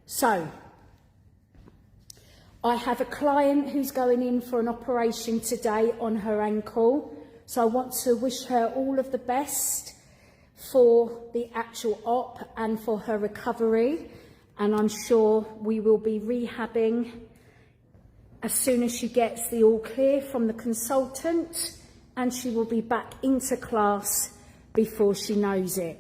So, I have a client who's going in for an operation today on her ankle. So I want to wish her all of the best for the actual op and for her recovery. And I'm sure we will be rehabbing as soon as she gets the all clear from the consultant, and she will be back into class before she knows it.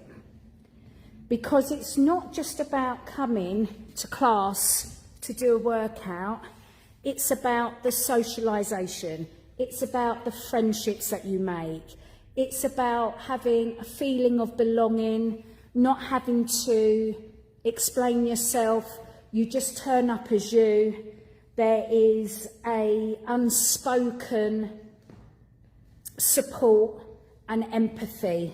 Because it's not just about coming to class to do a workout, it's about the socialisation, it's about the friendships that you make, it's about having a feeling of belonging, not having to explain yourself, you just turn up as you. There is a unspoken support and empathy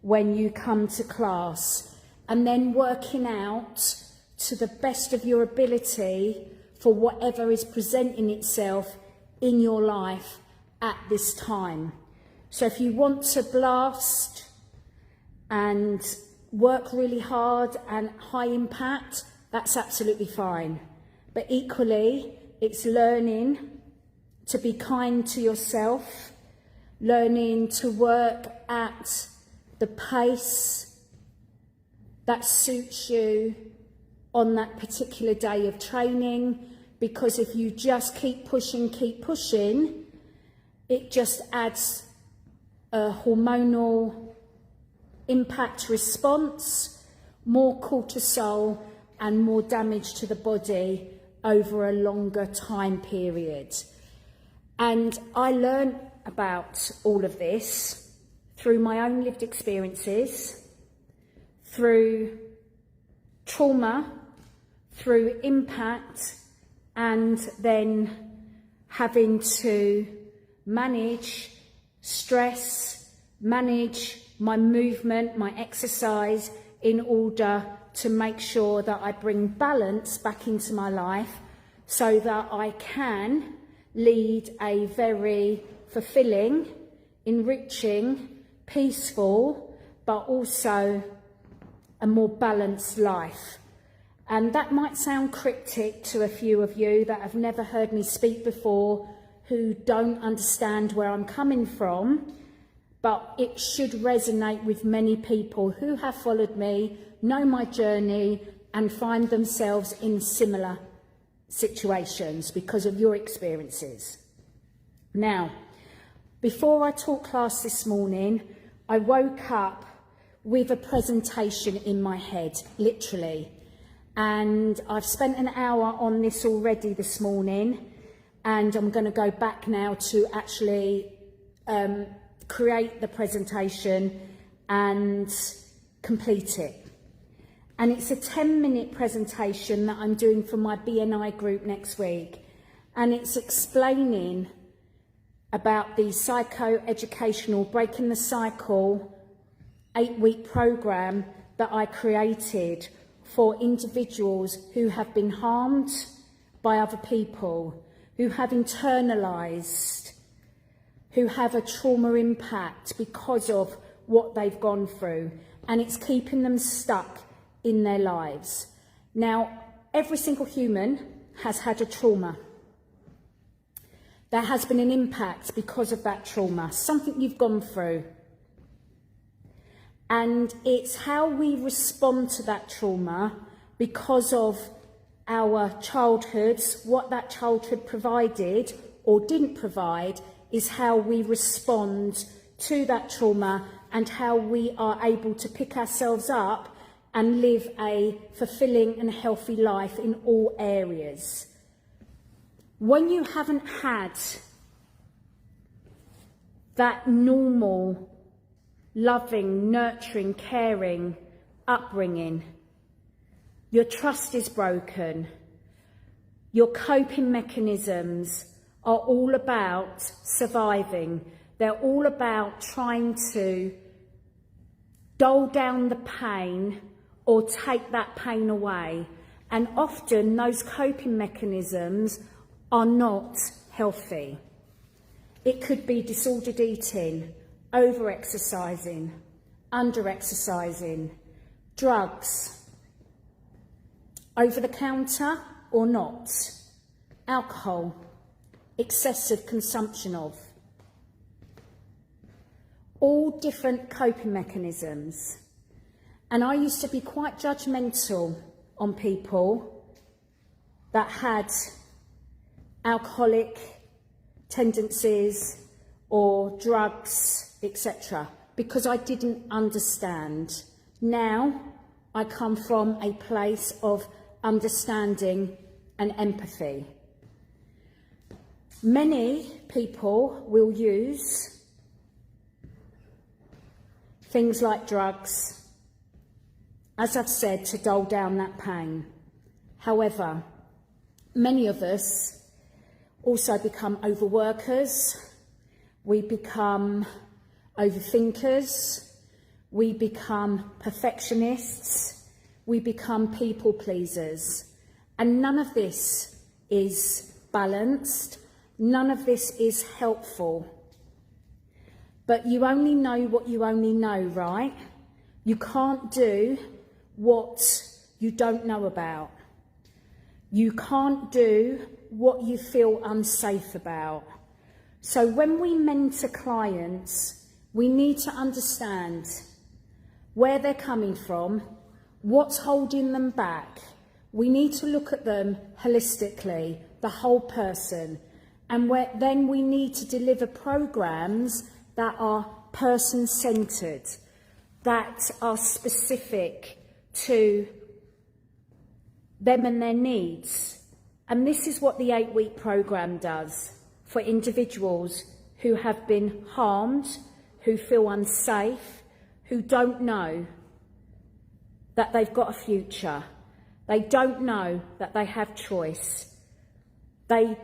when you come to class, and then working out to the best of your ability for whatever is presenting itself in your life at this time. So if you want to blast and work really hard and high impact, that's absolutely fine. But equally, it's learning to be kind to yourself, learning to work at the pace that suits you on that particular day of training, because if you just keep pushing, it just adds a hormonal impact response, more cortisol and more damage to the body over a longer time period. And I learned about all of this through my own lived experiences, through trauma, through impact, and then having to manage stress, manage my movement, my exercise, in order to make sure that I bring balance back into my life so that I can lead a very fulfilling, enriching, peaceful, but also a more balanced life. And that might sound cryptic to a few of you that have never heard me speak before, who don't understand where I'm coming from, but it should resonate with many people who have followed me, know my journey, and find themselves in similar situations because of your experiences. Now, before I taught class this morning, I woke up with a presentation in my head, literally. And I've spent an hour on this already this morning, and I'm going to go back now to actually create the presentation and complete it. And it's a 10-minute presentation that I'm doing for my BNI group next week. And it's explaining about the psycho-educational Breaking the Cycle 8-week program that I created for individuals who have been harmed by other people, who have internalized, who have a trauma impact because of what they've gone through, and it's keeping them stuck in their lives. Now, every single human has had a trauma. There has been an impact because of that trauma, something you've gone through. And it's how we respond to that trauma because of our childhoods, what that childhood provided or didn't provide, is how we respond to that trauma and how we are able to pick ourselves up and live a fulfilling and healthy life in all areas. When you haven't had that normal, loving, nurturing, caring upbringing, your trust is broken, your coping mechanisms are all about surviving. They're all about trying to dull down the pain or take that pain away. And often those coping mechanisms are not healthy. It could be disordered eating, over-exercising, under-exercising, drugs, over the counter or not, alcohol, excessive consumption of, all different coping mechanisms. And I used to be quite judgmental on people that had alcoholic tendencies or drugs, etc., because I didn't understand. Now I come from a place of understanding and empathy. Many people will use things like drugs, as I've said, to dull down that pain. However, many of us also become overworkers, we become overthinkers, we become perfectionists, we become people pleasers. And none of this is balanced, none of this is helpful. But you only know what you only know, right? You can't do what you don't know about. You can't do what you feel unsafe about. So when we mentor clients, we need to understand where they're coming from, what's holding them back. We need to look at them holistically, the whole person. And then we need to deliver programs that are person-centred, that are specific to them and their needs. And this is what the 8-week program does for individuals who have been harmed, who feel unsafe, who don't know that they've got a future. They don't know that they have choice. They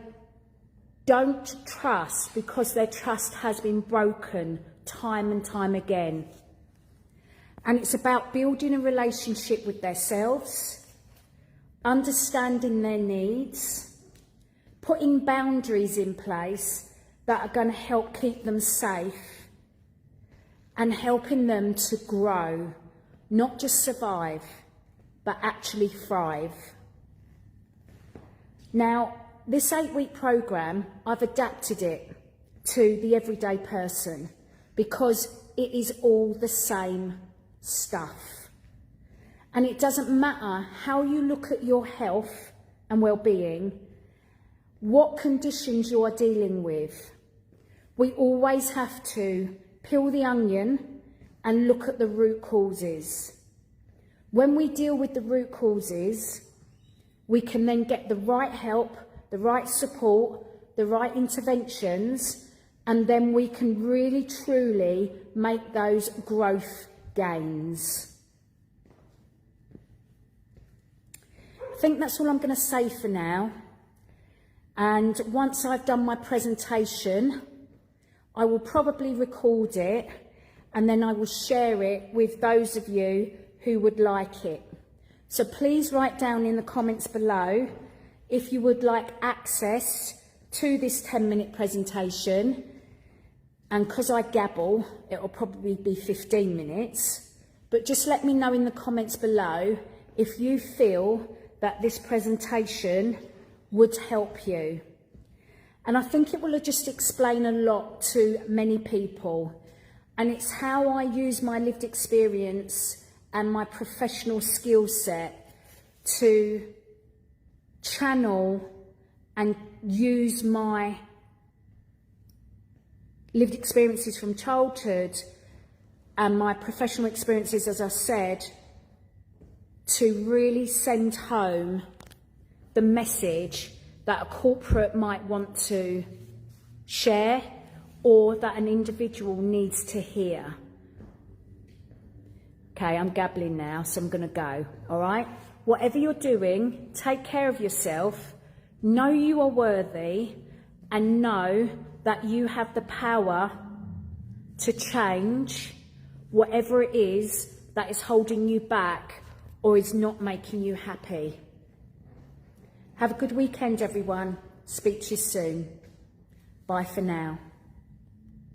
don't trust because their trust has been broken time and time again. And it's about building a relationship with themselves, understanding their needs, putting boundaries in place that are going to help keep them safe and helping them to grow, not just survive, but actually thrive. Now, this 8-week program, I've adapted it to the everyday person because it is all the same stuff. And it doesn't matter how you look at your health and well-being, what conditions you are dealing with. We always have to peel the onion and look at the root causes. When we deal with the root causes, we can then get the right help, the right support, the right interventions, and then we can really truly make those growth gains. I think that's all I'm going to say for now. And once I've done my presentation, I will probably record it and then I will share it with those of you who would like it. So please write down in the comments below if you would like access to this 10-minute presentation. And because I gabble, it'll probably be 15 minutes. But just let me know in the comments below if you feel that this presentation would help you. And I think it will just explain a lot to many people. And it's how I use my lived experience and my professional skill set to channel and use my lived experiences from childhood and my professional experiences, as I said, to really send home the message that a corporate might want to share or that an individual needs to hear. Okay, I'm gabbling now, so I'm going to go, all right? Whatever you're doing, take care of yourself, know you are worthy, and know that you have the power to change whatever it is that is holding you back or is not making you happy. Have a good weekend, everyone. Speak to you soon. Bye for now.